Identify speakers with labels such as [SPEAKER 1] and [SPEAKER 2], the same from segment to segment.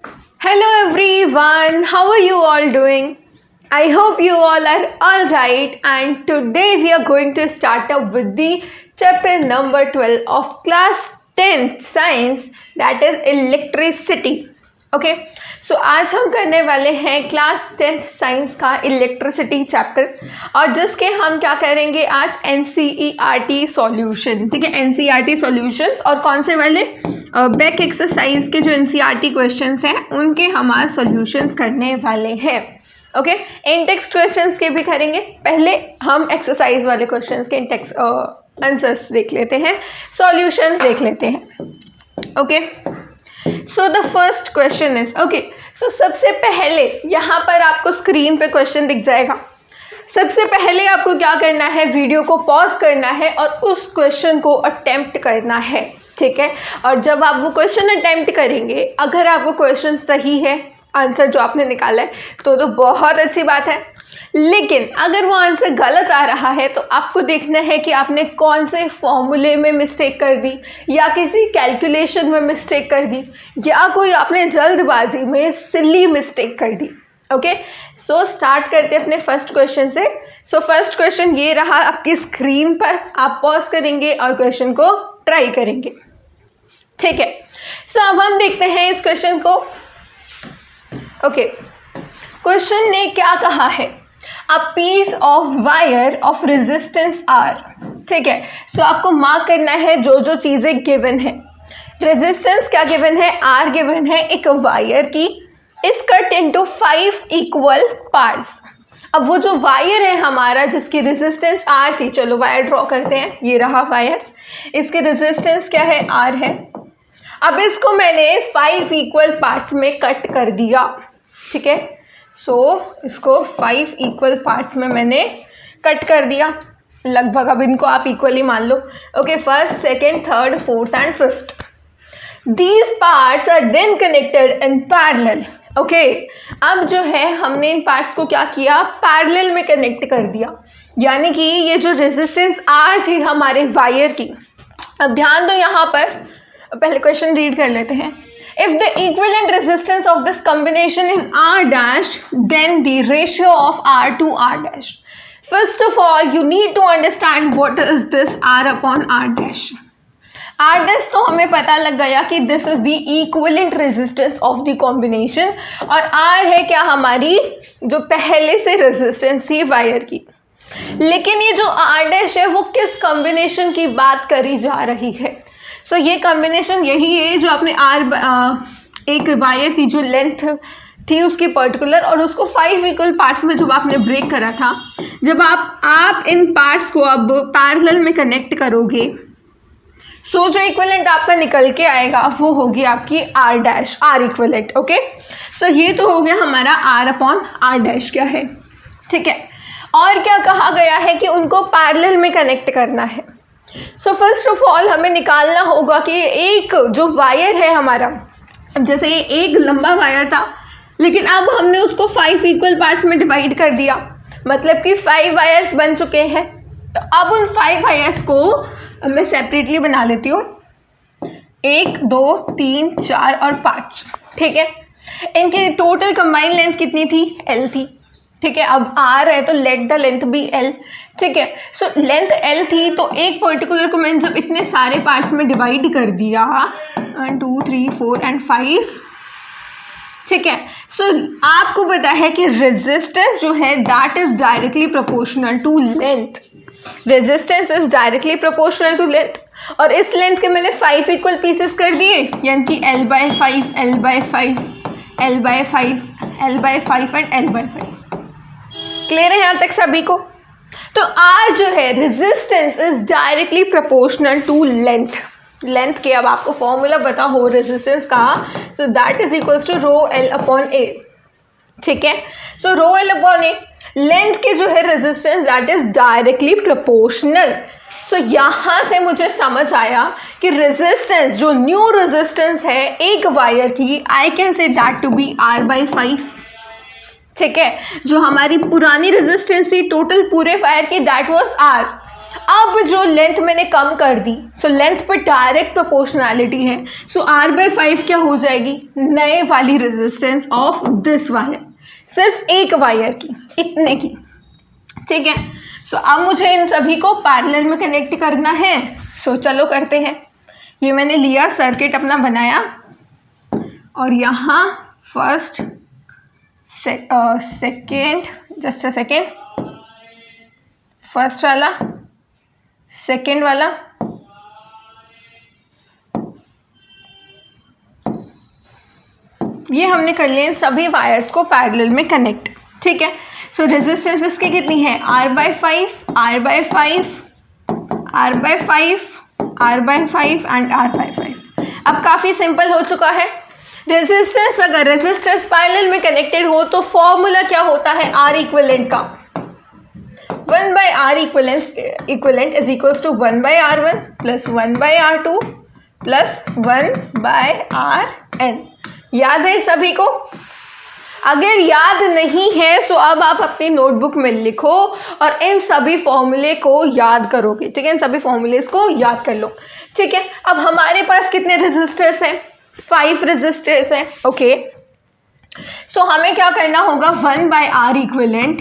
[SPEAKER 1] Hello everyone, how are you all doing? I hope you all are all right, and today we are going to start up with the chapter number 12 of class 10th science, that is electricity. Okay so आज हम करने वाले हैं class 10th science का electricity chapter, और जिसके हम क्या करेंगे आज NCERT सॉल्यूशन. ठीक है, NCERT सॉल्यूशंस और कौन से वाले बैक एक्सरसाइज के जो NCERT क्वेश्चंस हैं उनके हम आज सॉल्यूशंस करने वाले हैं. ओके, इन टेक्स्ट क्वेश्चंस के भी करेंगे. पहले हम एक्सरसाइज वाले क्वेश्चंस के इन टेक्स्ट आंसर्स देख लेते हैं, सॉल्यूशंस देख लेते हैं. Okay, so the first question is okay. So सबसे पहले यहाँ पर आपको स्क्रीन पे क्वेश्चन दिख जाएगा. सबसे पहले आपको क्या करना है, वीडियो को पॉज करना है और उस क्वेश्चन को अटेम्प्ट करना है. ठीक है, और जब आप वो क्वेश्चन अटेम्प्ट करेंगे, अगर आपको क्वेश्चन सही है, आंसर जो आपने निकाला है, तो बहुत अच्छी बात है. लेकिन अगर वो आंसर गलत आ रहा है तो आपको देखना है कि आपने कौन से फॉर्मूले में मिस्टेक कर दी, या किसी कैलकुलेशन में मिस्टेक कर दी, या कोई आपने जल्दबाजी में सिली मिस्टेक कर दी. ओके, सो स्टार्ट करते हैं अपने फर्स्ट क्वेश्चन से. सो फर्स्ट क्वेश्चन ये रहा आपकी स्क्रीन पर. आप पॉज करेंगे और क्वेश्चन को ट्राई करेंगे. ठीक है, सो अब हम देखते हैं इस क्वेश्चन को. ओके, क्वेश्चन ने क्या कहा है, a piece of wire of resistance R. ठीक है, सो आपको मार्क करना है जो जो चीज़ें गिवन है. रेजिस्टेंस क्या गिवन है, आर गिवन है एक वायर की, is cut into 5 equal parts. अब वो जो वायर है हमारा जिसकी रेजिस्टेंस आर थी, चलो वायर ड्रॉ करते हैं. ये रहा वायर, इसकी रेजिस्टेंस क्या है, आर है. अब इसको मैंने 5 इक्वल पार्ट्स में कट कर दिया. ठीक है, सो इसको 5 इक्वल पार्ट्स में मैंने कट कर दिया लगभग. अब इनको आप इक्वली मान लो. Okay, first, second, third, fourth and fifth. These parts are then connected in parallel. Okay, अब जो है हमने इन पार्ट्स को क्या किया, पैरेलल में कनेक्ट कर दिया. यानी कि ये जो रेजिस्टेंस आर थी हमारे वायर की, अब ध्यान दो यहाँ पर, पहले क्वेश्चन रीड कर लेते हैं. If the equivalent resistance of this combination is R dash, then the ratio of R to R dash. First of all, you need to understand what is this R upon R dash. R dash तो हमें पता लग गया कि this is the equivalent resistance of the combination, और R है क्या, हमारी जो पहले से resistance थी वायर की. लेकिन ये जो R dash है वो किस कॉम्बिनेशन की बात करी जा रही है. सो ये कॉम्बिनेशन यही है जो आपने एक वायर थी जो लेंथ थी उसकी पर्टिकुलर, और उसको 5 इक्वल पार्ट्स में जब आपने ब्रेक करा था, जब आप इन पार्ट्स को अब पैरेलल में कनेक्ट करोगे, सो जो इक्विवेलेंट आपका निकल के आएगा वो होगी आपकी R dash, R equivalent. Okay, so ये तो हो गया हमारा आर अपॉन आर डैश क्या है. ठीक है, और क्या कहा गया है कि उनको पैरेलल में कनेक्ट करना है. सो फर्स्ट ऑफ ऑल हमें निकालना होगा कि एक जो वायर है हमारा, जैसे ये एक लंबा वायर था, लेकिन अब हमने उसको 5 इक्वल पार्ट्स में डिवाइड कर दिया, मतलब कि 5 वायर्स बन चुके हैं. तो अब उन 5 वायर्स को मैं सेपरेटली बना लेती हूँ. 1 2 3 4 और 5. ठीक है, इनकी टोटल कंबाइंड लेंथ कितनी थी, L थी. ठीक है, अब R है तो let the length be L. ठीक है, सो लेंथ L थी तो एक पर्टिकुलर को मैंने जब इतने सारे पार्ट्स में डिवाइड कर दिया, 1 2 3 4 एंड 5. ठीक है, सो आपको पता है कि रेजिस्टेंस जो है that is directly proportional to length. Resistance is directly proportional to length, और इस लेंथ के मैंने 5 इक्वल पीसेस कर दिए, यानी कि L/5 L/5 L/5 L/5 and L/5. Clear है यहाँ तक सभी को. तो R जो है resistance is directly proportional to length. Length के अब आपको फॉर्मूला पता हो रेजिस्टेंस का, so that is equals to rho L upon A. ठीक है, so rho L upon A, length के जो है resistance that is directly proportional. So यहाँ से मुझे समझ आया कि रेजिस्टेंस जो न्यू रेजिस्टेंस है एक वायर की, I can say that to be R/5. ठीक है, जो हमारी पुरानी रेजिस्टेंस थी टोटल पूरे वायर की दैट वाज R. अब जो लेंथ मैंने कम कर दी, सो लेंथ पर डायरेक्ट प्रोपोर्शनैलिटी है, सो R/5 क्या हो जाएगी, नए वाली रेजिस्टेंस ऑफ दिस वायर, सिर्फ एक वायर की, इतने की, ठीक है। सो अब मुझे इन सभी को पैरेलल में कनेक्ट करना है, सो चलो करते हैं। ये मैंने लिया, सर्किट अपना बनाया, और यहाँ first second, just a second, first वाला, सेकेंड वाला, ये हमने कर लिए सभी वायर्स को पैरेलल में कनेक्ट, ठीक है। सो रेजिस्टेंस इसकी कितनी है, R/5, R/5, R/5, R/5 and R/5। अब काफ़ी सिंपल हो चुका है। रेजिस्टेंस, अगर रेजिस्टेंस पैरेलल में कनेक्टेड हो तो फॉर्मूला क्या होता है R इक्विवेलेंट का, 1/R equivalent is equals to 1/R1 plus 1/R2 plus 1/Rn। याद है सभी को? अगर याद नहीं है सो अब आप अपनी नोटबुक में लिखो और इन सभी फॉर्मूले को याद करोगे, ठीक है। इन सभी फॉर्मूलेस को याद कर लो, ठीक है। अब हमारे पास कितने रेजिस्टर्स हैं, 5 रेजिस्टर्स हैं, ओके। सो हमें क्या करना होगा, 1/R equivalent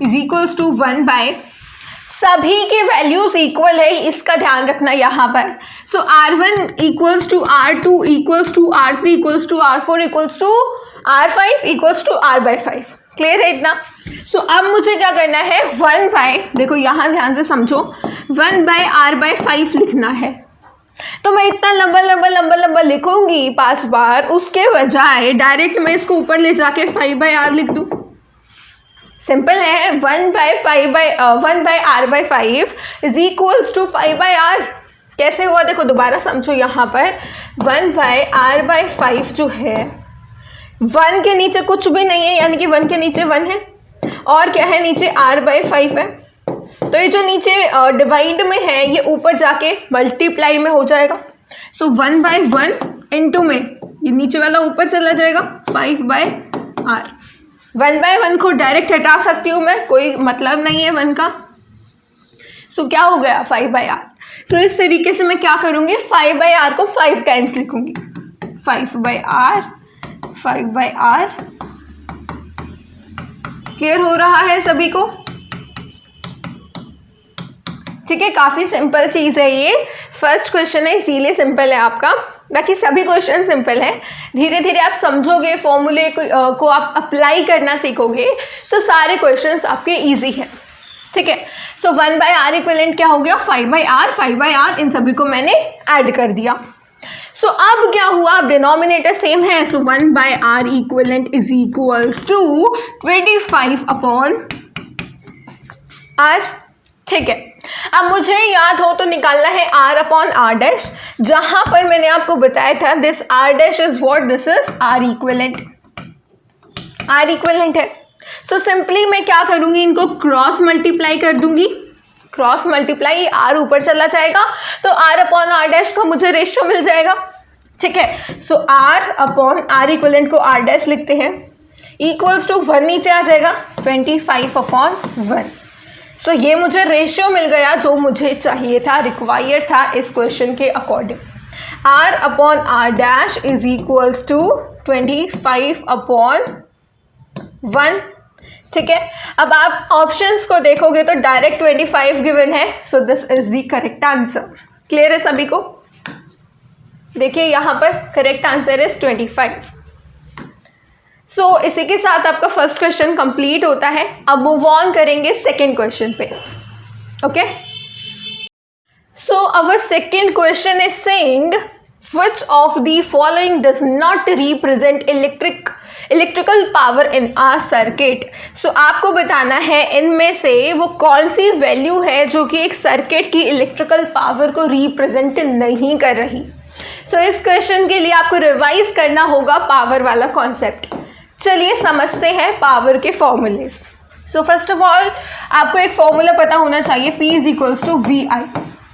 [SPEAKER 1] is equals to 1/, सभी के वैल्यूज इक्वल है, इसका ध्यान रखना यहाँ पर। So R1 equals to R2 equals to R3 equals to R4 equals to R5 equals to R/5, clear है इतना। सो अब मुझे क्या करना है, 1/, देखो यहाँ ध्यान से समझो, 1/R/5 लिखना है। तो मैं इतना लंबा लंबा लंबा लंबा लिखूंगी 5 बार, उसके बजाय डायरेक्ट मैं इसको ऊपर ले जाके 5/R लिख दूँ, सिंपल है। 1/R/5 is equals to 5/R। कैसे हुआ देखो, दोबारा समझो यहाँ पर, 1/R/5 जो है 1 के नीचे कुछ भी नहीं है, यानी कि 1 के नीचे 1 है, और क्या है नीचे R/5 है। तो ये जो नीचे डिवाइड में है ये ऊपर जाके मल्टीप्लाई में हो जाएगा। सो 1/1 इंटू में ये नीचे वाला ऊपर चला जाएगा, 5/R। 1/1 को डायरेक्ट हटा सकती हूँ मैं, कोई मतलब नहीं है 1 का। सो क्या हो गया, 5/R। सो इस तरीके से मैं क्या करूँगी, 5/R को 5 टाइम्स लिखूंगी, 5/R, 5/R। क्लियर हो रहा है सभी को? ठीक है, काफ़ी सिंपल चीज़ है ये। फर्स्ट क्वेश्चन है इसीलिए सिंपल है आपका, बाकी सभी क्वेश्चन सिंपल है। धीरे धीरे आप समझोगे, फॉर्मूले को आप अप्लाई करना सीखोगे, सो सारे क्वेश्चंस आपके इजी हैं, ठीक है। सो 1/R इक्विवेलेंट क्या हो गया, 5/R, 5/R, इन सभी को मैंने ऐड कर दिया। सो अब क्या हुआ, अब डिनोमिनेटर सेम है, so 1/R equivalent is equals to 25/R, ठीक है। अब मुझे याद हो तो निकालना है R/R', जहां पर मैंने आपको बताया था this R' is what, this is R equivalent, R equivalent है। सो सिंपली मैं क्या करूंगी, इनको क्रॉस मल्टीप्लाई कर दूंगी, क्रॉस मल्टीप्लाई, R ऊपर चला जाएगा तो R/R' का मुझे रेशियो मिल जाएगा, ठीक है। सो R/R इक्विवेलेंट को R' लिखते हैं, इक्वल्स टू 1 नीचे आ जाएगा, 25/1। सो ये मुझे रेशियो मिल गया जो मुझे चाहिए था, रिक्वायर्ड था इस क्वेश्चन के according. R/R' is equals to 25/1, ठीक है। अब आप ऑप्शंस को देखोगे तो डायरेक्ट 25 गिवन है, so this is the correct answer. Clear है सभी को? देखिए यहाँ पर करेक्ट आंसर इज 25। सो इसी के साथ आपका फर्स्ट क्वेश्चन कंप्लीट होता है। अब मूव ऑन करेंगे सेकेंड क्वेश्चन पे, okay. So our second question is saying which of the following does not represent electrical power in a circuit। सो आपको बताना है इनमें से वो कौन सी वैल्यू है जो कि एक सर्किट की इलेक्ट्रिकल पावर को रिप्रेजेंट नहीं कर रही। सो इस क्वेश्चन के लिए आपको रिवाइज करना होगा पावर वाला कॉन्सेप्ट। चलिए समझते हैं पावर के formulae. So first of all आपको एक फॉर्मूला पता होना चाहिए, P is equals to VI।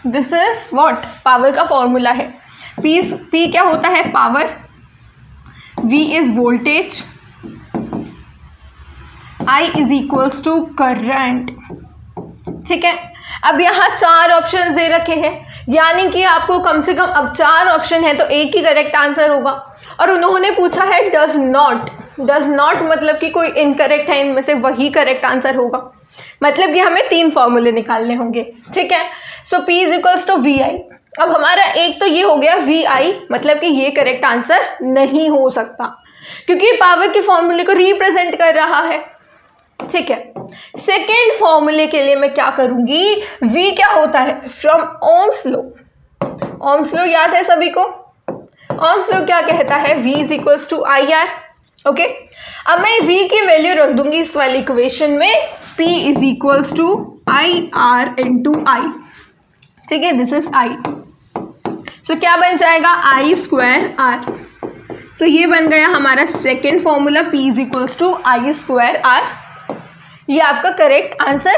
[SPEAKER 1] This is what, power का फॉर्मूला है। P क्या होता है, power, V is voltage, I is equals to current, ठीक है। अब यहाँ 4 ऑप्शन दे रखे हैं, यानी कि आपको कम से कम अब 4 ऑप्शन है तो एक ही करेक्ट आंसर होगा। और उन्होंने पूछा है डज नॉट मतलब कि कोई इनकरेक्ट है इनमें से, वही करेक्ट आंसर होगा। मतलब कि हमें 3 फॉर्मूले निकालने होंगे, ठीक है। So P is equals to V I. अब हमारा एक तो ये हो गया वी आई, मतलब कि ये करेक्ट आंसर नहीं हो सकता क्योंकि पावर के फॉर्मूले को रिप्रेजेंट कर रहा है, ठीक है। सेकेंड फॉर्मूले के लिए मैं क्या करूंगी, V क्या होता है, from Ohm's law. Ohm's law याद है सभी को? ओम्स लॉ क्या कहता है, V is equals to I R. Okay, अब मैं V की वैल्यू रख दूंगी इस वाली इक्वेशन में, P is equals to I R into I, ठीक है। This is I। सो क्या बन जाएगा, I स्क्वायर R। सो ये बन गया हमारा second formula, P is equals to I square R। ये आपका करेक्ट आंसर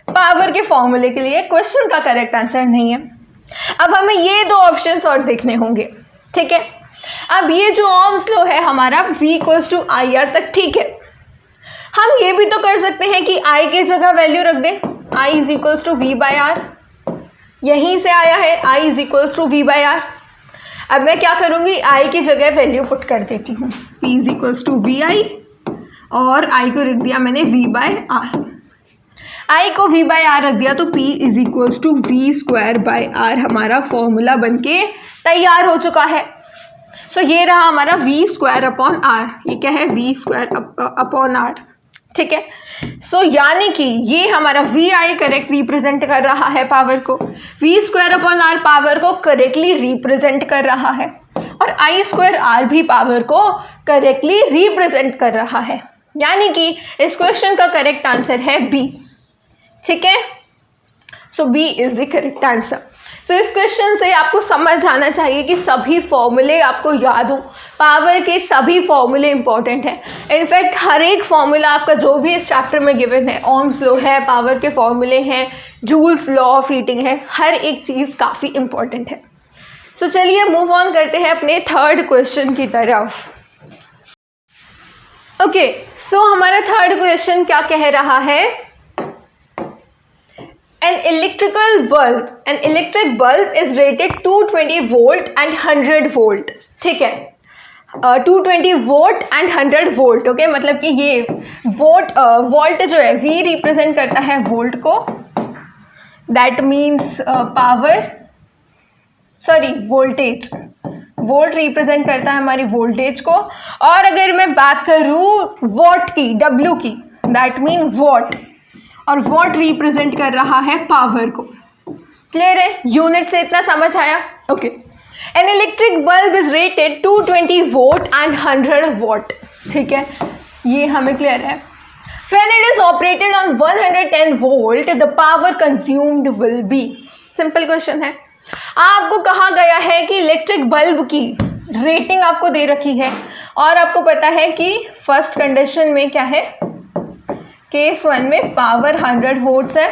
[SPEAKER 1] पावर के फॉर्मूले के लिए, क्वेश्चन का करेक्ट आंसर नहीं है। अब हमें ये 2 ऑप्शंस और देखने होंगे, ठीक है। अब ये जो ओम्स लॉ है हमारा V equals to I R तक, ठीक है। हम ये भी तो कर सकते हैं कि I की जगह वैल्यू रख दें, I is equals to V by R. यहीं से आया है I is equals to V by R. अब मैं क्या करूँगी, I की जगह वैल्यू पुट कर देती हूँ, P is equals to V I और I को रख दिया मैंने V बाय आर। I को V बाय आर रख दिया तो P is equals to V square by R हमारा फॉर्मूला बनके तैयार हो चुका है। सो ये रहा हमारा V स्क्वायर अपॉन आर। ये क्या है, V स्क्वायर अपॉन आर, ठीक है। सो यानी कि ये हमारा वी आई करेक्ट रिप्रेजेंट कर रहा है पावर को, V square upon R power को करेक्टली रिप्रेजेंट कर रहा है और आई स्क्वायर आर भी पावर को करेक्टली रिप्रेजेंट कर रहा है, यानी कि इस क्वेश्चन का करेक्ट आंसर है बी, ठीक है। So B is the correct answer. So इस क्वेश्चन से आपको समझ आना चाहिए कि सभी फॉर्मूले आपको याद हो, पावर के सभी फॉर्मूले इंपॉर्टेंट हैं। इनफैक्ट हर एक फॉर्मूला आपका जो भी इस चैप्टर में गिवन है, ओम्स लॉ है, पावर के फॉर्मूले हैं, जूल्स लॉ ऑफ हीटिंग है, हर एक चीज़ काफ़ी इंपॉर्टेंट है। सो चलिए मूव ऑन करते हैं अपने थर्ड क्वेश्चन की तरफ। ओके, सो हमारा थर्ड क्वेश्चन क्या कह रहा है, An electric bulb is rated 220 volt and 100 volt, ठीक है। 220 वोल्ट एंड 100 वोल्ट, ओके। मतलब कि ये वोल्ट जो है V रिप्रेजेंट करता है वोल्ट को, that means voltage. Volt represent करता है हमारी वोल्टेज को। और अगर मैं बात करूँ वॉट की, W की, दैट मीन वॉट, और वॉट रिप्रेजेंट कर रहा है पावर को। क्लियर है, यूनिट से इतना समझ आया? Okay. An electric bulb is rated 220 volt and 100 what, ठीक है, ये हमें क्लियर है। When it is operated on 110 volt, the power consumed will be, simple question है। आपको कहा गया है कि इलेक्ट्रिक बल्ब की रेटिंग आपको दे रखी है और आपको पता है कि फर्स्ट कंडीशन में क्या है, केस 1 में पावर 100 वोल्ट्स है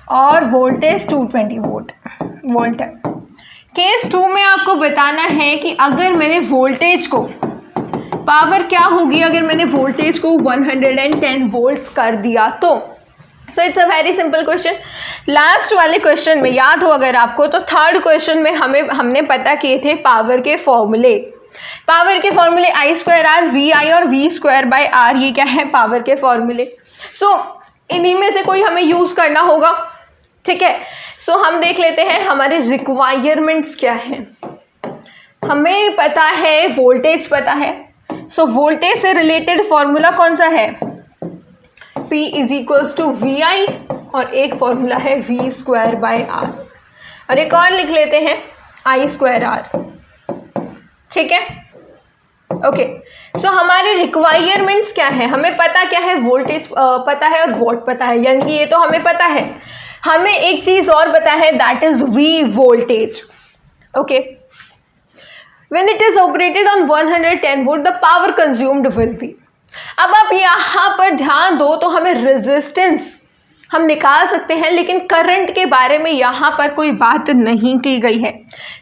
[SPEAKER 1] और वोल्टेज 220 वोल्ट है। केस 2 में आपको बताना है कि अगर मैंने वोल्टेज को, पावर क्या होगी अगर मैंने वोल्टेज को 110 वोल्ट्स कर दिया तो। So it's a very simple question. Last वाले क्वेश्चन में याद हो अगर आपको, तो थर्ड क्वेश्चन में हमने पता किए थे पावर के फॉर्मूले। पावर के फॉर्मूले आई स्क्वायर आर, वी आई और वी स्क्वायर बाय आर, ये क्या है, पावर के फॉर्मूले। सो इन्हीं में से कोई हमें यूज़ करना होगा, ठीक है। सो हम देख लेते हैं हमारे रिक्वायरमेंट्स क्या हैं। हमें पता है वोल्टेज पता है, सो वोल्टेज से रिलेटेड फॉर्मूला कौन सा है, P is equals to V I और एक फॉर्मूला है वी स्क्वायर बाय आर, और एक और लिख लेते हैं आई स्क्वायर आर, ठीक है। ओके, सो हमारे रिक्वायरमेंट्स क्या है, हमें पता क्या है, वोल्टेज पता है और वोल्ट पता है, यानी कि ये तो हमें पता है। हमें एक चीज़ और पता है, that is V voltage, okay. When it is operated on 110 volt, the power consumed will be। अब आप यहाँ पर ध्यान दो तो हमें रेजिस्टेंस हम निकाल सकते हैं, लेकिन करंट के बारे में यहाँ पर कोई बात नहीं की गई है।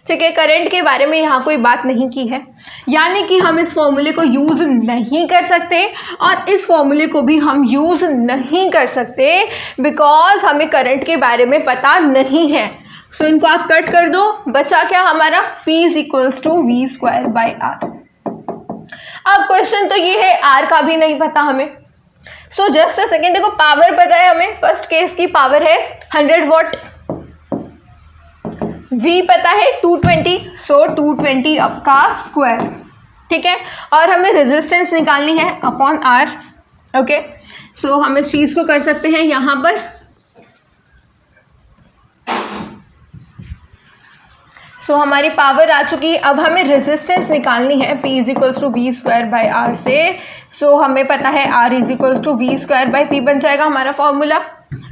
[SPEAKER 1] ठीक है, करंट के बारे में यहाँ कोई बात नहीं की है, यानी कि हम इस फॉर्मूले को यूज़ नहीं कर सकते और इस फॉर्मूले को भी हम यूज़ नहीं कर सकते बिकॉज हमें करंट के बारे में पता नहीं है। सो इनको आप कट कर दो, बचा क्या हमारा P is equals to V square by R. अब क्वेश्चन तो ये है, आर का भी नहीं पता हमें। सो जस्ट अ सेकेंड, देखो पावर पता है हमें, फर्स्ट केस की पावर है 100 वॉट, V पता है 220, सो 220 अब का स्क्वायर। ठीक है, और हमें रेजिस्टेंस निकालनी है अपॉन आर। ओके, सो हम इस चीज़ को कर सकते हैं यहाँ पर। सो हमारी पावर आ चुकी है, अब हमें रेजिस्टेंस निकालनी है P is equals to V square by R से। सो हमें पता है R is equals to V square by P बन जाएगा हमारा फॉर्मूला।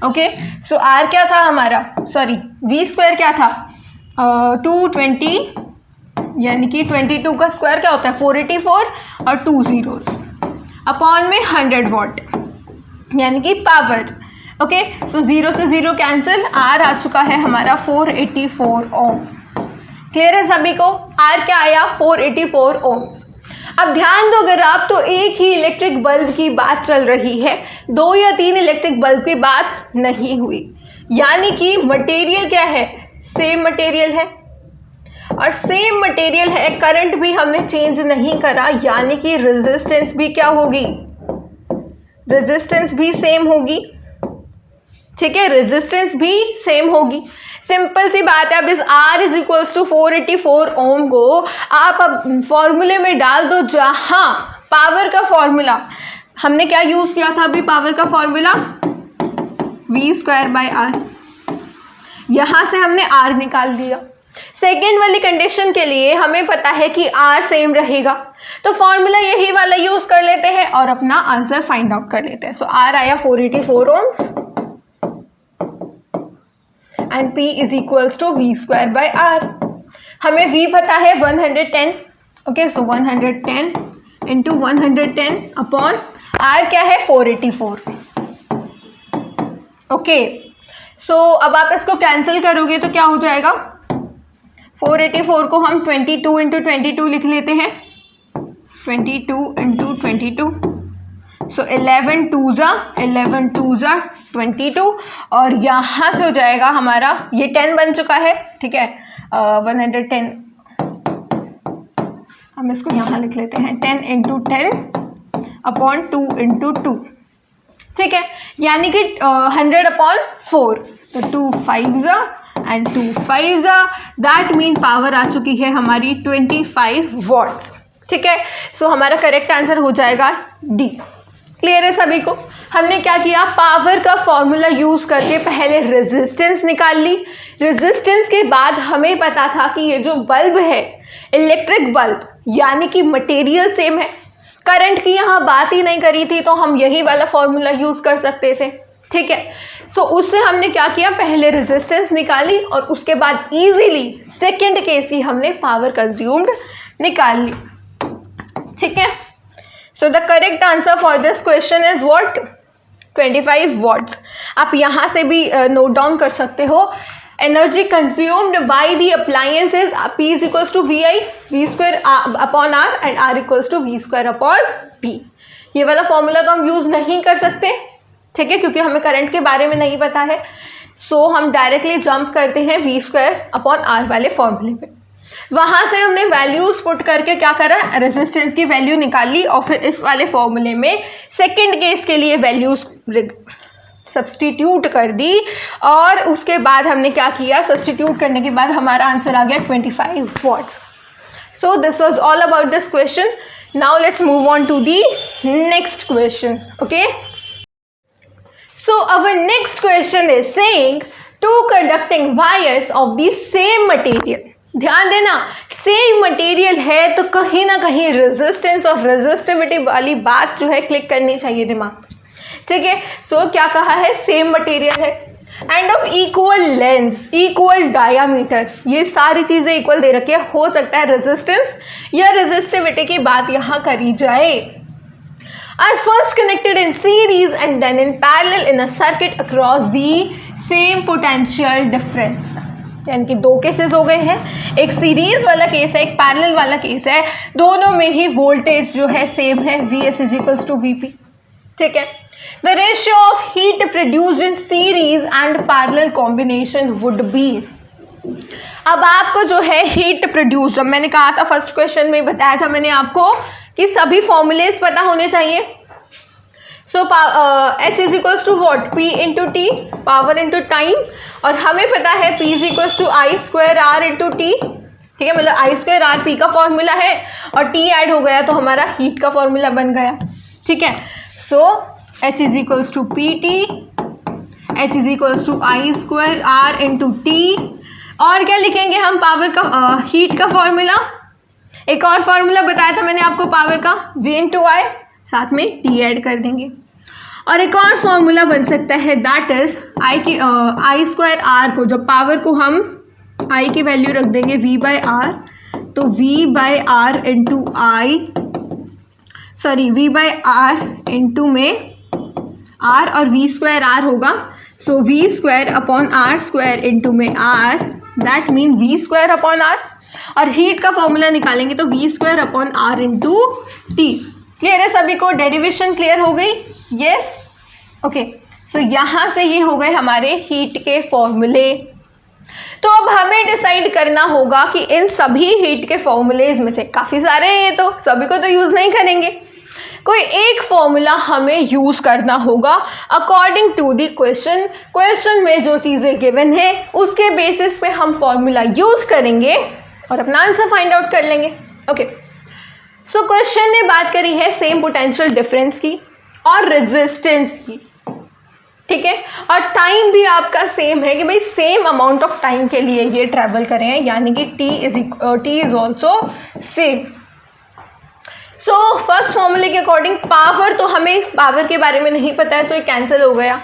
[SPEAKER 1] ओके, सो R क्या था हमारा, सॉरी वी स्क्वायर क्या था 220, यानी कि 22 का स्क्वायर क्या होता है 484 और 2 zeros अपॉन में 100 वॉट यानी कि पावर। ओके, सो 0 से 0 कैंसिल, R आ चुका है हमारा 484 ओम। क्लियर है सभी को, R क्या आया 484 ओम्स। अब ध्यान दो, अगर आप तो एक ही इलेक्ट्रिक बल्ब की बात चल रही है, 2 या 3 इलेक्ट्रिक बल्ब की बात नहीं हुई, यानी कि मटेरियल क्या है, सेम मटेरियल है और सेम मटेरियल है, करंट भी हमने चेंज नहीं करा, यानी कि रेजिस्टेंस भी क्या होगी, रेजिस्टेंस भी सेम होगी। ठीक है, रेजिस्टेंस भी सेम होगी, सिंपल सी बात है। अब इस R इज इक्वल्स टू 484 ओम को आप अब फॉर्मूले में डाल दो, जहां पावर का फॉर्मूला हमने क्या यूज किया था अभी, पावर का formula V square by R, यहां से हमने R निकाल दिया। सेकेंड वाली कंडीशन के लिए हमें पता है कि R सेम रहेगा, तो फॉर्मूला यही वाला यूज कर लेते हैं और अपना आंसर फाइंड आउट कर लेते हैं। सो R आया 484 ohms and P is equals to V square by R. हमें V पता है 110, okay, so 110 into 110 upon R क्या है 484। ओके, सो अब आप इसको कैंसिल करोगे तो क्या हो जाएगा, 484 को हम 22 इंटू 22 लिख लेते हैं, 22 इंटू 22, सो 11 टू ज़ा 22 और यहाँ से हो जाएगा हमारा, ये 10 बन चुका है। ठीक है, 110 हम इसको यहाँ लिख लेते हैं, 10 इंटू 10 अपॉन 2 इंटू 2। ठीक है, यानी कि 100 अपॉन 4, तो 2 5 एंड 2 5 दैट मीन पावर आ चुकी है हमारी 25 वॉट्स। ठीक है, सो हमारा करेक्ट आंसर हो जाएगा D। क्लियर है सभी को, हमने क्या किया, पावर का फॉर्मूला यूज करके पहले रेजिस्टेंस निकाल ली, रेजिस्टेंस के बाद हमें पता था कि ये जो बल्ब है इलेक्ट्रिक बल्ब, यानी कि मटेरियल सेम है, करंट की यहाँ बात ही नहीं करी थी, तो हम यही वाला फॉर्मूला यूज कर सकते थे। ठीक है, सो उससे हमने क्या किया, पहले रेजिस्टेंस निकाली और उसके बाद इजीली सेकेंड केस की हमने पावर कंज्यूम्ड निकाल ली। ठीक है, so the correct answer for this question is what, 25 watts. आप यहाँ से भी नोट डाउन कर सकते हो, energy consumed by the appliances P is equals to V square upon R and R equals to V square upon P। ये वाला formula तो हम यूज़ नहीं कर सकते, ठीक है, क्योंकि हमें करंट के बारे में नहीं पता है। सो हम डायरेक्टली जंप करते हैं वी स्क्वायर अपॉन आर वाले फॉर्मूले पे, वहाँ से हमने वैल्यूज पुट करके क्या करा, रेजिस्टेंस की वैल्यू निकाल ली और फिर इस वाले फॉर्मूले में सेकंड केस के लिए वैल्यूज सब्सटीट्यूट कर दी और उसके बाद हमने क्या किया, सब्सटीट्यूट करने के बाद हमारा आंसर आ गया 25 watts. So this was all about this question. Now let's move on to the next question. Okay, so our next question is saying two conducting wires of the same material। ध्यान देना, same material है तो कहीं ना कहीं resistance और resistivity वाली बात जो है क्लिक करनी चाहिए दिमाग। ठीक है, सो क्या कहा है, सेम मटेरियल है end of equal length, equal diameter, ये सारी चीजें इक्वल दे रखी है। हो सकता है रेजिस्टेंस या रेजिस्टिविटी की बात यहाँ करी जाए। are first connected in series and then in parallel in a circuit across the same potential difference. यानी कि दो केसेस हो गए हैं, एक सीरीज वाला केस है, एक पैरेलल वाला केस है, दोनों में ही वोल्टेज जो है सेम है, Vs is equals to Vp. ठीक है. The ratio of heat produced in series and parallel combination would be. अब आपको जो है हीट प्रोड्यूस, जब मैंने कहा था फर्स्ट क्वेश्चन में बताया था मैंने आपको कि सभी फॉर्मूलेज पता होने चाहिए. So H is equals to what, P into T, power into time, और हमें पता है P is equals to I square R into T. ठीक है, मतलब आई स्क्वायर आर P का फॉर्मूला है और T ऐड हो गया तो हमारा हीट का फॉर्मूला बन गया. ठीक है. So H is equals to P T, H is equals to I square R into T, और क्या लिखेंगे हम पावर का, हीट का फॉर्मूला. एक और फॉर्मूला बताया था मैंने आपको पावर का, V इंटू आई, साथ में T ऐड कर देंगे. और एक और फॉर्मूला बन सकता है that is I square R को, जब पावर को हम I की वैल्यू रख देंगे V बाय आर, तो V by R into I, sorry V by R into में R और V स्क्वायर आर होगा. So V square upon R square into में R, that mean V square upon R. और heat का formula निकालेंगे तो V square upon R into T. Clear है सभी को? डेरिवेशन क्लियर हो गई? यस. ओके. सो यहाँ से ये हो गए हमारे हीट के फॉर्मूले. तो अब हमें डिसाइड करना होगा कि इन सभी हीट के फॉर्मूलेज में से, काफ़ी सारे हैं ये तो, सभी को तो यूज़ नहीं करेंगे, कोई एक फॉर्मूला हमें यूज़ करना होगा according to the question. Question में जो चीज़ें गिवन है उसके बेसिस पे हम फॉर्मूला यूज़ करेंगे और अपना आंसर फाइंड आउट कर लेंगे. ओके. सो क्वेश्चन ने बात करी है सेम पोटेंशियल डिफरेंस की और रेजिस्टेंस की. ठीक है. और टाइम भी आपका सेम है कि भाई सेम अमाउंट ऑफ टाइम के लिए ये ट्रैवल करें, यानी कि T is also same. So first फॉर्मूले के अकॉर्डिंग पावर, तो हमें पावर के बारे में नहीं पता है तो ये कैंसिल हो गया.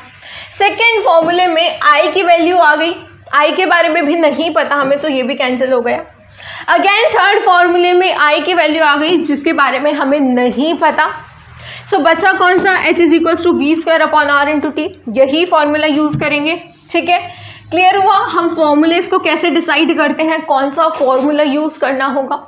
[SPEAKER 1] सेकेंड फॉर्मूले में आई की वैल्यू आ गई, आई के बारे में भी नहीं पता हमें तो ये भी कैंसिल हो गया. अगेन थर्ड फॉर्मूले में आई की वैल्यू आ गई जिसके बारे में हमें नहीं पता. सो बचा कौन सा, H is equals to V square upon R into T. यही फॉर्मूला यूज करेंगे. ठीक है. क्लियर हुआ हम फॉर्मूलेज को कैसे डिसाइड करते हैं, कौन सा फॉर्मूला यूज करना होगा.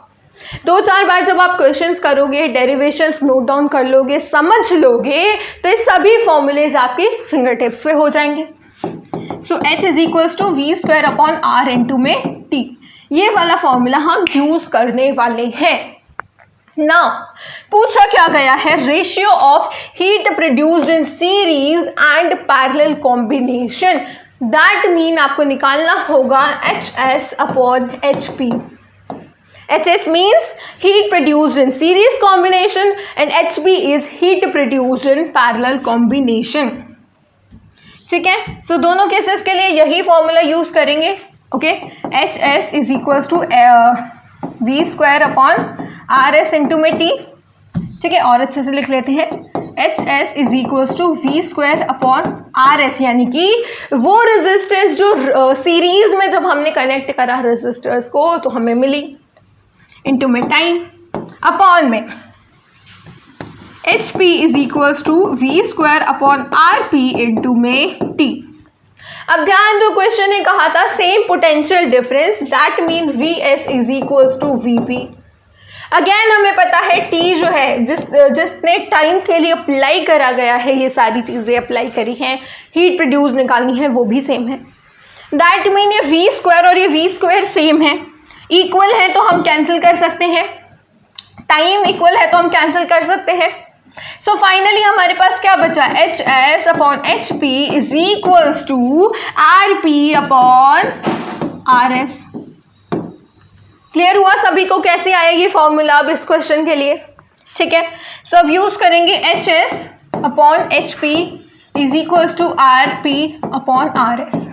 [SPEAKER 1] 2-4 बार जब आप क्वेश्चंस करोगे, डेरिवेशंस नोट डाउन कर लोगे, समझ लोगे, तो ये सभी फॉर्मूलेज आपके फिंगर टिप्स पे हो जाएंगे. So H is equals to V square upon R into में टी. ये वाला फॉर्मूला हम यूज करने वाले हैं. नाउ पूछा क्या गया है, ratio of heat produced in series and parallel combination. That mean आपको निकालना होगा HS upon HP. HS means heat produced in series combination and HB is heat produced in parallel combination. ठीक है. सो दोनों केसेस के लिए यही फॉर्मूला यूज करेंगे. Okay. HS is equals to V square upon RS into में T. ठीक है. और अच्छे से लिख लेते हैं, HS is equals to V square upon RS, यानी कि वो रेजिस्टेंस जो सीरीज में जब हमने कनेक्ट करा रेजिस्टर्स को तो हमें मिली, इंटू में टाइम, अपॉन में HP is equals to V square upon RP into में T. अब ध्यान दो, क्वेश्चन ने कहा था same potential difference, that mean VS is equals to VP. Again हमें पता है T जो है जिसने टाइम के लिए अप्लाई करा गया है, ये सारी चीज़ें अप्लाई करी हैं, हीट प्रोड्यूस निकालनी है, वो भी सेम है. दैट मीन ये V स्क्वायर और ये V स्क्वायर सेम है, इक्वल है तो हम कैंसिल कर सकते हैं, टाइम इक्वल है तो हम कैंसिल कर सकते हैं. सो फाइनली हमारे पास क्या बचा, HS upon HP is equals to RP upon RS. Clear हुआ सभी को कैसे आया ये फॉर्मूला अब इस क्वेश्चन के लिए. ठीक है. सो अब यूज करेंगे HS upon HP is equals to RP upon RS.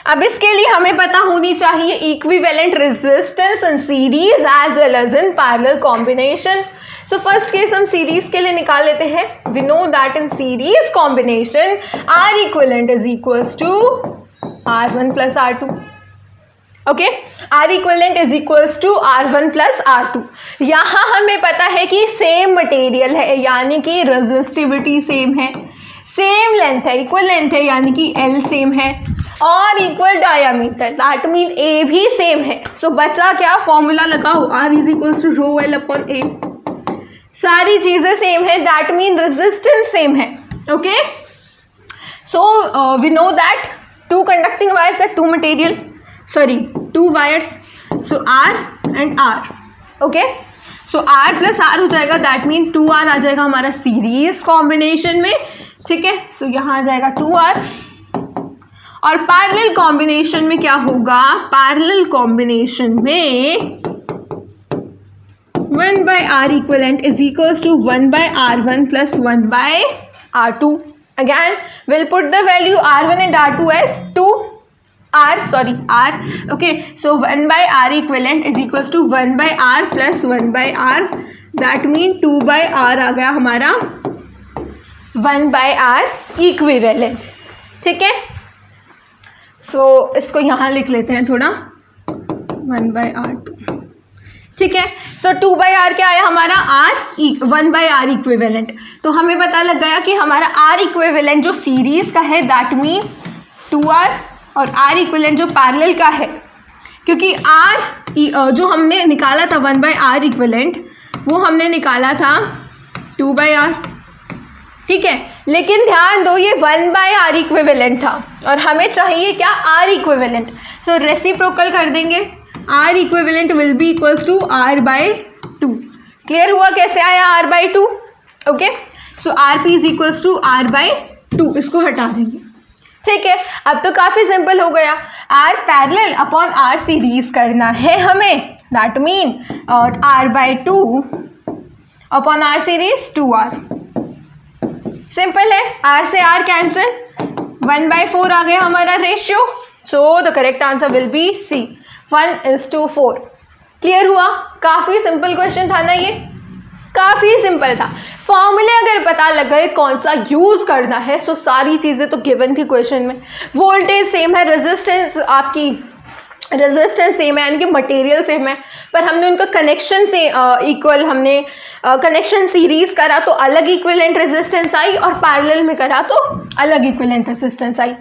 [SPEAKER 1] अब इसके लिए हमें पता होनी चाहिए equivalent resistance in series as well as in parallel combination. So first case हम सीरीज के लिए निकाल लेते हैं. We know that in series combination R equivalent is equals to R1 plus R2. Okay, R equivalent is equals to R1 plus R2। यहाँ हमें पता है कि सेम मटेरियल है, यानी कि रेजिस्टिविटी सेम है, सेम लेंथ है, इक्वल लेंथ है, यानी कि L सेम है, और equal diameter, that mean A भी सेम है। सो बचा क्या, फॉर्मूला लगाओ, R is equals to rho L upon A। सारी चीजें सेम है, दैट मीन रेजिस्टेंस सेम है। Okay, so we know that two conducting wires है, two wires, so R and R। Okay, so R plus R हो जाएगा, that mean 2R आ जाएगा हमारा series combination में। ठीक है, सो यहाँ आ जाएगा 2R। और पैरेलल कॉम्बिनेशन में क्या होगा, पैरेलल कॉम्बिनेशन में 1 by R equivalent is equals to 1 by R1 plus 1 by R2. Again, we'll put the value R1 and R2 as R. Okay, so 1 by R equivalent is equals to 1 by R plus 1 by R. That means 2 by R आ गया हमारा 1 by R equivalent। ठीक है, so इसको यहाँ लिख लेते हैं थोड़ा, 1 by R2। ठीक है, सो 2 by R क्या आया हमारा, 1 by R इक्विवेलेंट। तो हमें पता लग गया कि हमारा R इक्विवेलेंट जो सीरीज का है दैट मीन 2R, और R इक्विवेलेंट जो पैरेलल का है, क्योंकि R जो हमने निकाला था 1 by R इक्विवेलेंट, वो हमने निकाला था 2 by R। ठीक है, लेकिन ध्यान दो ये 1 by R इक्विवेलेंट था और हमें चाहिए क्या, R इक्विवेलेंट। सो रेसिप्रोकल कर देंगे, R equivalent will be equals to R by 2। Clear हुआ कैसे आया R by 2? Okay, so RP is equals to R by 2, इसको हटा देंगे। ठीक है, अब तो काफ़ी सिंपल हो गया, R parallel upon R series करना है हमें, दैट मीन और R by 2 upon R series 2R। Simple है, R से R कैंसिल, 1 by 4 आ गया हमारा ratio, so the correct answer will be C, 1:4। Clear हुआ, काफ़ी सिंपल क्वेश्चन था ना ये, काफ़ी सिंपल था। फॉर्मूले अगर पता लग गए कौन सा यूज़ करना है, सो सारी चीज़ें तो गिवन थी क्वेश्चन में। वोल्टेज सेम है, रेजिस्टेंस आपकी रेजिस्टेंस सेम है, यानी कि मटेरियल सेम है, पर हमने उनका कनेक्शन से इक्वल, हमने कनेक्शन सीरीज करा तो अलग इक्विवेलेंट रेजिस्टेंस आई, और पैरेलल में करा तो अलग इक्विवेलेंट रेजिस्टेंस आई।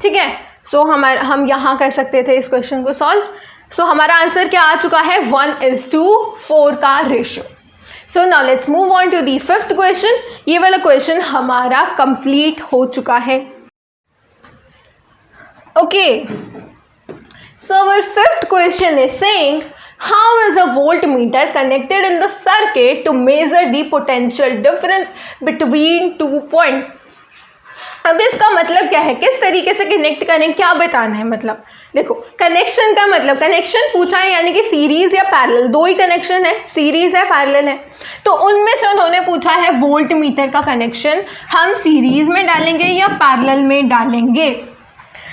[SPEAKER 1] ठीक है, सो हम यहाँ कर सकते थे इस क्वेश्चन को सॉल्व। सो हमारा आंसर क्या आ चुका है, 1:4 का रेशियो। So now let's move on to the 5th क्वेश्चन। ये वाला क्वेश्चन हमारा कंप्लीट हो चुका है। Okay, so our 5th question is saying how is a voltmeter connected in the circuit to measure the potential difference between 2 points। अब इसका मतलब क्या है, किस तरीके से कनेक्ट करें, क्या बताना है। मतलब देखो, कनेक्शन का मतलब, कनेक्शन पूछा है यानी कि सीरीज या पैरेलल, दो ही कनेक्शन है, सीरीज है पैरेलल है, तो उनमें से उन्होंने पूछा है वोल्टमीटर का कनेक्शन हम सीरीज में डालेंगे या पैरेलल में डालेंगे।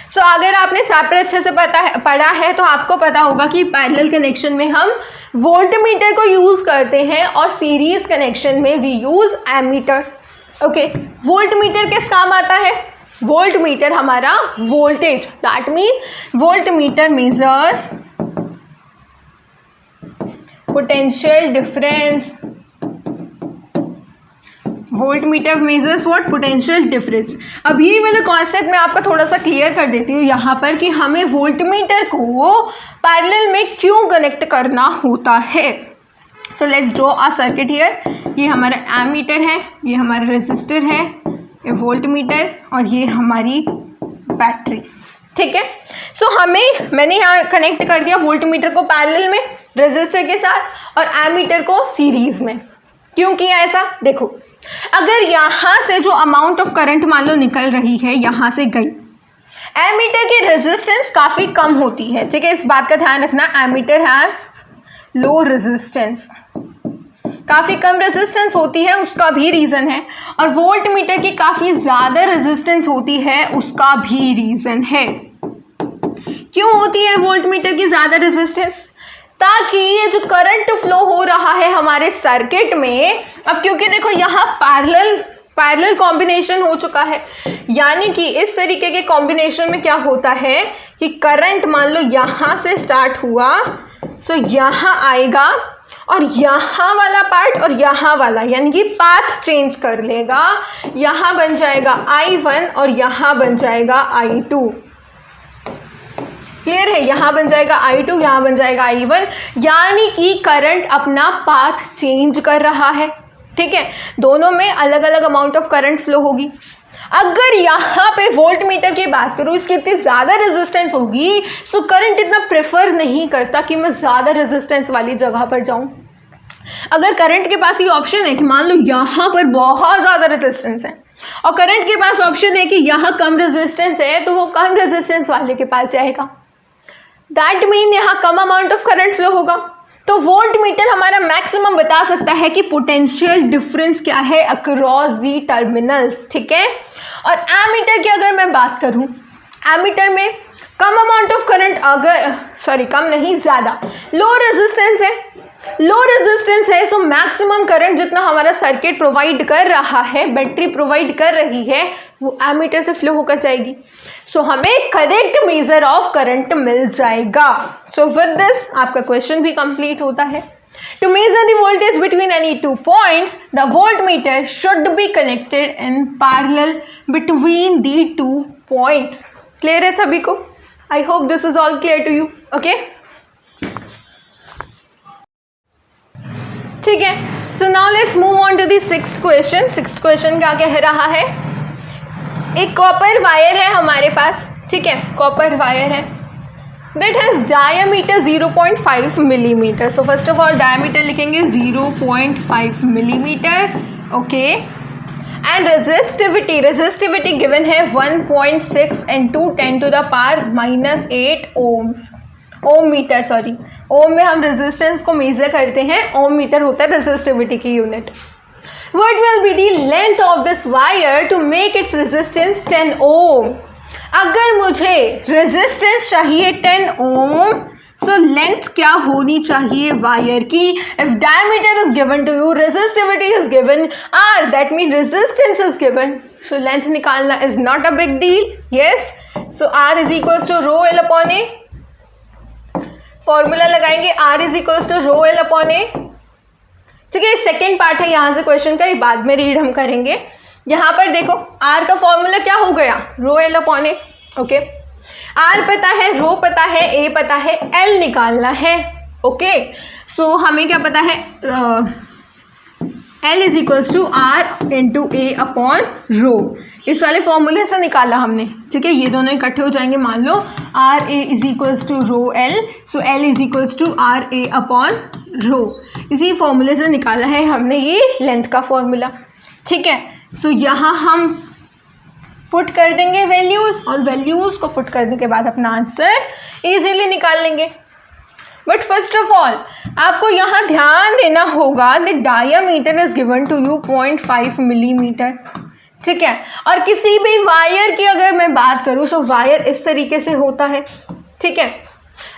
[SPEAKER 1] सो अगर आपने चैप्टर अच्छे से पढ़ा है तो आपको पता होगा कि पैरेलल कनेक्शन में हम वोल्टमीटर को यूज़ करते हैं और सीरीज कनेक्शन में we use ammeter. Okay, voltmeter किस काम आता है, वोल्टमीटर हमारा voltage, that mean voltmeter measures potential difference, voltmeter measures what, potential difference. अब ये वाला कॉन्सेप्ट मैं आपका थोड़ा सा क्लियर कर देती हूँ यहाँ पर कि हमें वोल्टमीटर को पैरेलल में क्यों कनेक्ट करना होता है। So let's draw a circuit here. ये हमारा एमीटर है, ये हमारा रेजिस्टर है, ये वोल्टमीटर, और ये हमारी बैटरी। ठीक है, सो मैंने यहाँ कनेक्ट कर दिया वोल्टमीटर को पैरेलल में रेजिस्टर के साथ और एमीटर को सीरीज में। क्यों किया ऐसा, देखो अगर यहाँ से जो अमाउंट ऑफ करंट मान लो निकल रही है यहाँ से गई, एमीटर की रेजिस्टेंस काफ़ी कम होती है। ठीक है, इस बात का ध्यान रखना, एमीटर हैज लो रेजिस्टेंस, काफ़ी कम रेजिस्टेंस होती है, उसका भी रीज़न है, और वोल्टमीटर की काफ़ी ज़्यादा रेजिस्टेंस होती है, उसका भी रीज़न है। क्यों होती है वोल्टमीटर की ज़्यादा रेजिस्टेंस, ताकि ये जो करंट फ्लो हो रहा है हमारे सर्किट में, अब क्योंकि देखो यहाँ पैरेलल कॉम्बिनेशन हो चुका है, यानी कि इस तरीके के कॉम्बिनेशन में क्या होता है कि करंट मान लो यहाँ से स्टार्ट हुआ, सो यहाँ आएगा और यहाँ वाला पार्ट और यहाँ वाला यानी कि पाथ चेंज कर लेगा, यहाँ बन जाएगा I1 और यहाँ बन जाएगा I2। क्लियर है? यहाँ बन जाएगा I2, यहाँ बन जाएगा I1, यानी कि करंट अपना पाथ चेंज कर रहा है। ठीक है, दोनों में अलग अलग अमाउंट ऑफ करंट फ्लो होगी। अगर यहाँ पे वोल्ट मीटर की बात करूँ, इसकी इतनी ज़्यादा रेजिस्टेंस होगी, सो करंट इतना प्रेफर नहीं करता कि मैं ज़्यादा रेजिस्टेंस वाली जगह पर जाऊँ। अगर करंट के पास ये ऑप्शन है कि मान लो यहाँ पर बहुत ज़्यादा रेजिस्टेंस है और करंट के पास ऑप्शन है कि यहाँ कम रेजिस्टेंस है, तो वो कम रेजिस्टेंस वाले के पास जाएगा। दैट मीन यहाँ कम अमाउंट ऑफ करंट फ्लो होगा। तो वोल्ट मीटर हमारा मैक्सिमम बता सकता है कि पोटेंशियल डिफरेंस क्या है अक्रॉस दी टर्मिनल्स। ठीक है, और एमीटर की अगर मैं बात करूँ, एमीटर में कम अमाउंट ऑफ करंट, अगर कम नहीं, ज़्यादा लो रेजिस्टेंस है, सो मैक्सिमम करंट जितना हमारा सर्किट प्रोवाइड कर रहा है, बैटरी प्रोवाइड कर रही है, वो एमीटर से फ्लो होकर जाएगी। सो हमें करेक्ट मेजर ऑफ करंट मिल जाएगा। सो विद दिस आपका क्वेश्चन भी कंप्लीट होता है। To measure the voltage between any two points, the volt meter should be connected in parallel between the two points. Clear है सभी को? I hope this is all clear to you. Okay, ठीक है। So now let's move on to the sixth question. Sixth question क्या कह रहा है? एक कॉपर वायर है हमारे पास। ठीक है, कॉपर वायर है that has diameter 0.5 millimetre. So first of all diameter लिखेंगे 0.5 millimetre. Okay, and resistivity given है 1.6 इंटू 10⁻⁻8 ओम्स। ओम में हम रेजिस्टेंस को मेजर करते हैं, ओम मीटर होता है रेजिस्टिविटी की unit. What will be the length of this wire to make its resistance 10 ohm? अगर मुझे रेजिस्टेंस चाहिए 10 ओम, सो लेंथ क्या होनी चाहिए वायर की? If diameter is given to you, resistivity is given, R that mean resistance is given, so length निकालना is not a big deal. Yes, so R is equals to rho L upon A. Formula लगाएंगे R is equals to rho L upon A. ठीक है, second part है यहाँ से question का, ये बाद में रीड हम करेंगे। यहाँ पर देखो आर का फॉर्मूला क्या हो गया? Rho L upon A. Okay, R पता है, रो पता है, ए पता है, एल निकालना है। ओके, सो हमें क्या पता है? L is equals to R into A upon rho. इस वाले फॉर्मूले से निकाला हमने। ठीक है, ये दोनों इकट्ठे हो जाएंगे। मान लो R A is equals to rho L, so L is equals to R A upon rho. इसी फॉर्मूले से निकाला है हमने ये लेंथ का फॉर्मूला। ठीक है, सो यहाँ हम पुट कर देंगे वैल्यूज़, और वैल्यूज़ को पुट करने के बाद अपना आंसर इजीली निकाल लेंगे। बट फर्स्ट ऑफ ऑल आपको यहाँ ध्यान देना होगा the diameter is given to you 0.5 millimetre. ठीक है, और किसी भी वायर की अगर मैं बात करूँ, सो वायर इस तरीके से होता है। ठीक है,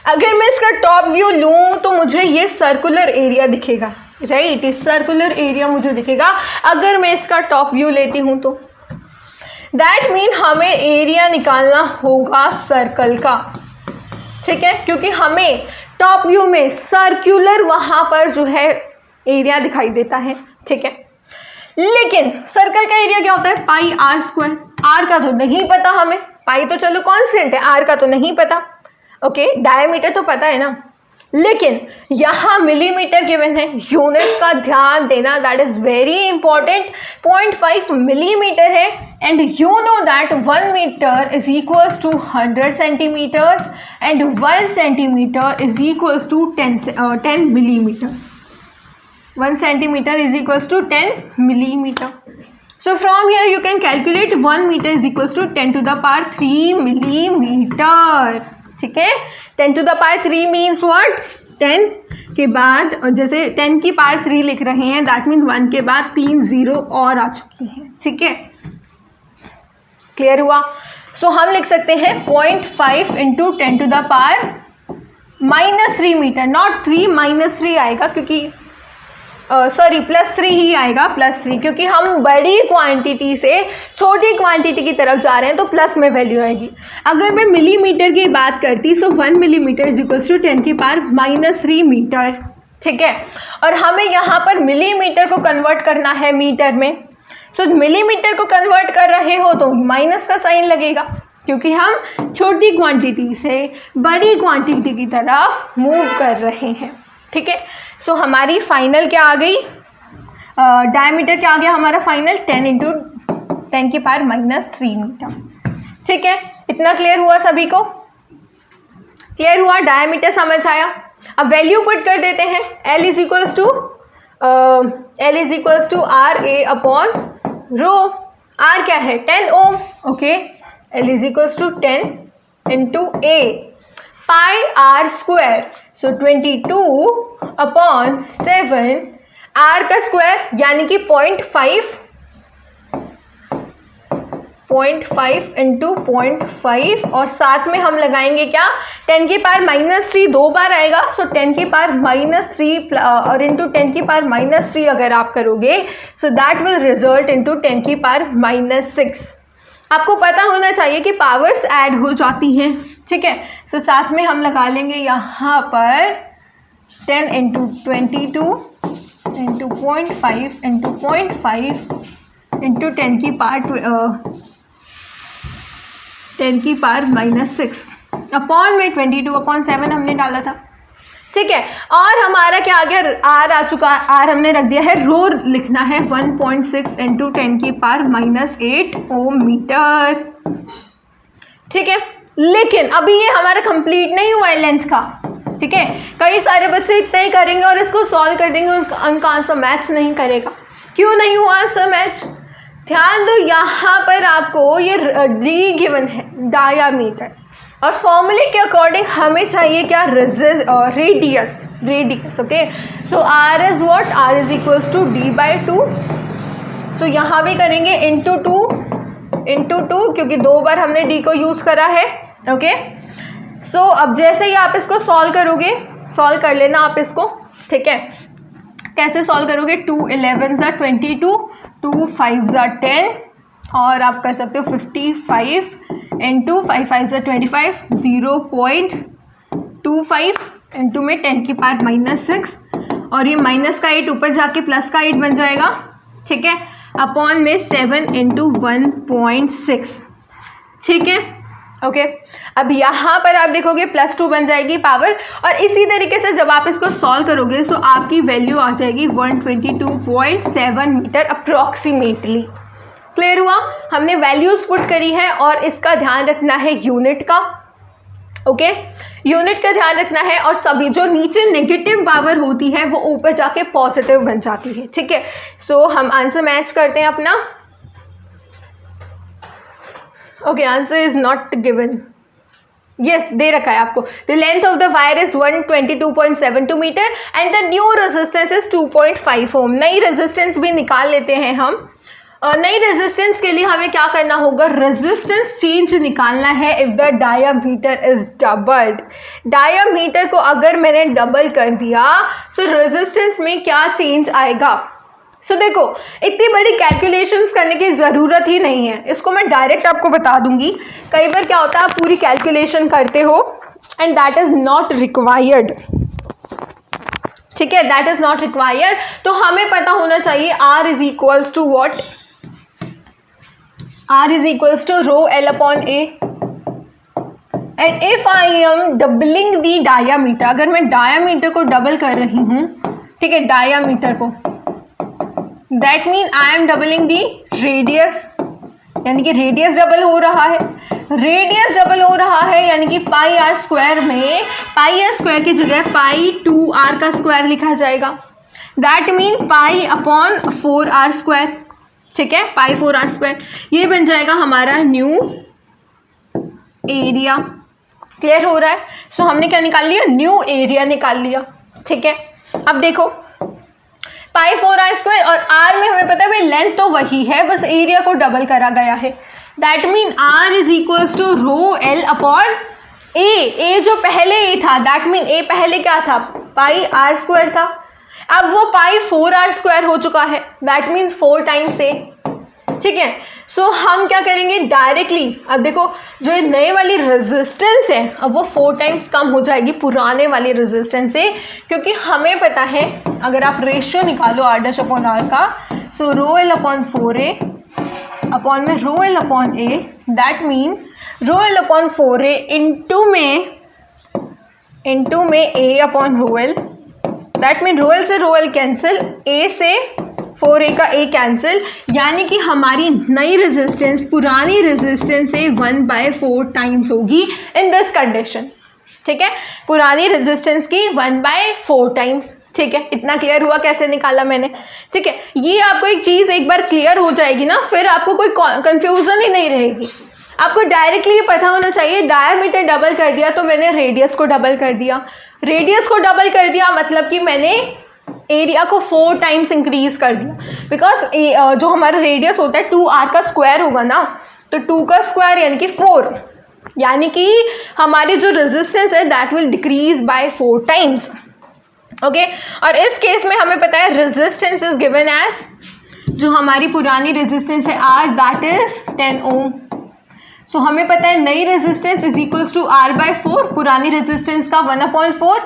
[SPEAKER 1] अगर मैं इसका टॉप व्यू लूँ तो मुझे ये सर्कुलर एरिया दिखेगा, राइट? इस सर्कुलर एरिया मुझे दिखेगा अगर मैं इसका टॉप व्यू लेती हूँ तो। दैट मीन हमें एरिया निकालना होगा सर्कल का। ठीक है, क्योंकि हमें टॉप व्यू में सर्कुलर वहाँ पर जो है एरिया दिखाई देता है। ठीक है, लेकिन सर्कल का एरिया क्या होता है? पाई आर स्क्वायर। आर का तो नहीं पता हमें, पाई तो चलो कांस्टेंट है, आर का तो नहीं पता। ओके, डायमीटर तो पता है ना, लेकिन यहाँ मिलीमीटर गिवन है। यूनिट का ध्यान देना, that is very important. 0.5 millimetre है, and you know that 1 metre is equals to 100 centimetres and 1 centimetre is equals to 10 millimetre. 1 centimeter is equals to 10 millimeter. So from here you can calculate 1 meter is equals to 10 to the power 3 millimeter. ठीक है, 10 to the power 3 means what? 10 के बाद जैसे 10 की power 3 लिख रहे हैं, that mean 1 के बाद 3 जीरो और आ चुकी हैं। ठीक है, क्लियर हुआ? सो हम लिख सकते हैं 0.5 into 10 to the power -3 metre, not 3 -3 आएगा क्योंकि सॉरी +3 ही आएगा, +3, क्योंकि हम बड़ी क्वांटिटी से छोटी क्वांटिटी की तरफ जा रहे हैं तो प्लस में वैल्यू आएगी। अगर मैं मिलीमीटर की बात करती so 1 millimetre is equals to 10⁻³ metre, ठीक है। और हमें यहाँ पर मिलीमीटर को कन्वर्ट करना है मीटर में, सो मिलीमीटर को कन्वर्ट कर रहे हो तो माइनस का साइन लगेगा, क्योंकि हम छोटी क्वांटिटी से बड़ी क्वांटिटी की तरफ मूव कर रहे हैं, ठीक है। सो हमारी फाइनल क्या आ गई, डायमीटर क्या आ गया हमारा फाइनल, 10 × 10⁻³ मीटर, ठीक है। इतना क्लियर हुआ सभी को, क्लियर हुआ, डायमीटर समझ आया। अब वैल्यू पुट कर देते हैं, L is equals to RA/ρ। R क्या है, 10 ohm, okay. L is equals to 10 × A πr², सो 22/7 R का स्क्वायर यानी कि 0.5 × 0.5, और साथ में हम लगाएंगे क्या, 10⁻³ 2 बार आएगा, सो 10⁻³ और इंटू 10⁻³ अगर आप करोगे so that will result into 10⁻�6। आपको पता होना चाहिए कि पावर्स ऐड हो जाती हैं, ठीक है। सो साथ में हम लगा लेंगे यहाँ पर 10 × 22 × 0.5 × 0.5 इंटू 10⁻�6 अपॉन में 22/7 हमने डाला था, ठीक है। और हमारा क्या आ गया, R आ चुका है, R हमने रख दिया है, रो लिखना है 1.6 × 10⁻⁸ ओम मीटर, ठीक है। लेकिन अभी ये हमारा कंप्लीट नहीं हुआ है लेंथ का, ठीक है। कई सारे बच्चे इतना ही करेंगे और इसको सॉल्व कर देंगे, उनका आंसर मैच नहीं करेगा। क्यों नहीं हुआ आंसर मैच, ध्यान दो, यहाँ पर आपको ये डी गिवन है डायामीटर, और फॉर्मूले के अकॉर्डिंग हमें चाहिए क्या, radius, okay. So R is what, R is equals to D/2, सो यहाँ भी करेंगे इंटू 2 क्योंकि 2 बार हमने D को यूज़ करा है, ओके। सो अब जैसे ही आप इसको सॉल्व करोगे, सॉल्व कर लेना आप इसको, ठीक है। कैसे सॉल्व करोगे, 2 11 = 22, 2 5 = 10, और आप कर सकते हो 55 × 5 5 = 25, 0.25 इंटू में 10⁻�6, और ये माइनस का 8 ऊपर जाके प्लस का 8 बन जाएगा, ठीक है, अपॉन में 7 × 1.6, ठीक है, ओके। अब यहाँ पर आप देखोगे +2 बन जाएगी पावर, और इसी तरीके से जब आप इसको सॉल्व करोगे तो आपकी वैल्यू आ जाएगी 122.7 मीटर अप्रॉक्सीमेटली। क्लियर हुआ, हमने वैल्यूज पुट करी है, और इसका ध्यान रखना है यूनिट का, ओके। यूनिट का ध्यान रखना है, और सभी जो नीचे नेगेटिव पावर होती है वो ऊपर जाके पॉजिटिव बन जाती है, ठीक है। सो हम आंसर मैच करते हैं अपना, ओके। Answer is not given, yes दे रखा है आपको, the length of the wire is 122.72 metre and the new resistance is 2.5 ohm. नई रेजिस्टेंस भी निकाल लेते हैं हम। नई रेजिस्टेंस के लिए हमें क्या करना होगा, रेजिस्टेंस चेंज निकालना है if the diameter is doubled. Diameter को अगर मैंने डबल कर दिया सो रेजिस्टेंस में क्या चेंज आएगा। सो देखो, इतनी बड़ी कैलकुलेशंस करने की ज़रूरत ही नहीं है, इसको मैं डायरेक्ट आपको बता दूंगी। कई बार क्या होता है, आप पूरी कैलकुलेशन करते हो and that is not required, ठीक है, दैट इज़ नॉट रिक्वायर्ड। तो हमें पता होना चाहिए R is equals to what, R is equals to ρL/A, and if I am doubling the diameter, अगर मैं डायामीटर को डबल कर रही हूँ, ठीक है, डायामीटर को, that mean I am doubling the radius, यानी कि रेडियस डबल हो रहा है, रेडियस डबल हो रहा है, यानी कि πr² में πr² की जगह π2r का स्क्वायर लिखा जाएगा, दैट मीन π/4r², ठीक है, π/4r², ये बन जाएगा हमारा न्यू एरिया। क्लियर हो रहा है। सो हमने क्या निकाल लिया, न्यू एरिया निकाल लिया, ठीक है। अब देखो π/4r² और r में हमें पता है भाई लेंथ तो वही है, बस एरिया को डबल करा गया है, that mean r is equals to ρL/A। A जो पहले ए था, दैट मीन ए पहले क्या था, πr² था, अब वो पाई 4r² हो चुका है, दैट मीन्स 4 टाइम्स a, ठीक है। सो हम क्या करेंगे डायरेक्टली, अब देखो जो ये नए वाली रेजिस्टेंस है अब वो 4 टाइम्स कम हो जाएगी पुराने वाली रेजिस्टेंस से, क्योंकि हमें पता है अगर आप रेशियो निकालो r' का, सो ρl/4a अपॉन में ρl/a, that mean ρl/4a into में a/ρl, दैट मीन ρl से ρl कैंसिल, a से 4a का a कैंसिल, यानी कि हमारी नई रेजिस्टेंस पुरानी रेजिस्टेंस से 1/4 टाइम्स होगी इन दिस कंडीशन, ठीक है। पुरानी रेजिस्टेंस की 1/4 टाइम्स, ठीक है। इतना क्लियर हुआ कैसे निकाला मैंने, ठीक है। ये आपको एक चीज़ एक बार क्लियर हो जाएगी ना, फिर आपको कोई कंफ्यूजन ही नहीं रहेगी। आपको डायरेक्टली ये पता होना चाहिए, डायमीटर डबल कर दिया तो मैंने रेडियस को डबल कर दिया, रेडियस को डबल कर दिया मतलब कि मैंने एरिया को 4 टाइम्स इंक्रीज कर दिया, बिकॉज जो हमारा रेडियस होता है 2r का स्क्वायर होगा ना, तो 2 का स्क्वायर यानी कि 4, यानी कि हमारी जो रेजिस्टेंस है that will decrease by 4 times, okay. और इस केस में हमें पता है रेजिस्टेंस इज गिवन एज, जो हमारी पुरानी रेजिस्टेंस है r, दैट इज 10 ओम। सो हमें पता है नई resistance is equals to r/4, पुरानी रेजिस्टेंस का 1/4,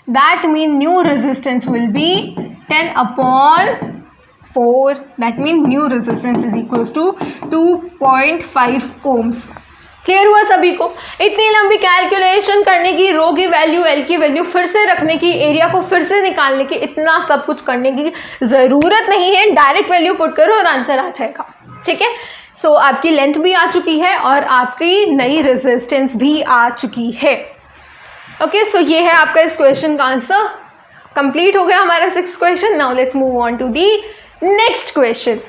[SPEAKER 1] that mean new resistance will be 10/4, that mean new resistance is equals to 2.5 ohms। Clear हुआ सभी को? इतनी लंबी कैलकुलेशन करने की, रो की वैल्यू, एल की वैल्यू फिर से रखने की, एरिया को फिर से निकालने की, इतना सब कुछ करने की ज़रूरत नहीं है, डायरेक्ट वैल्यू पुट करो और आंसर आ जाएगा, ठीक है। सो आपकी लेंथ भी आ चुकी है और आपकी नई रेजिस्टेंस भी आ चुकी है, ओके। सो ये है आपका इस क्वेश्चन का आंसर। कंप्लीट हो गया हमारा 6th question. Now let's move on to the next question.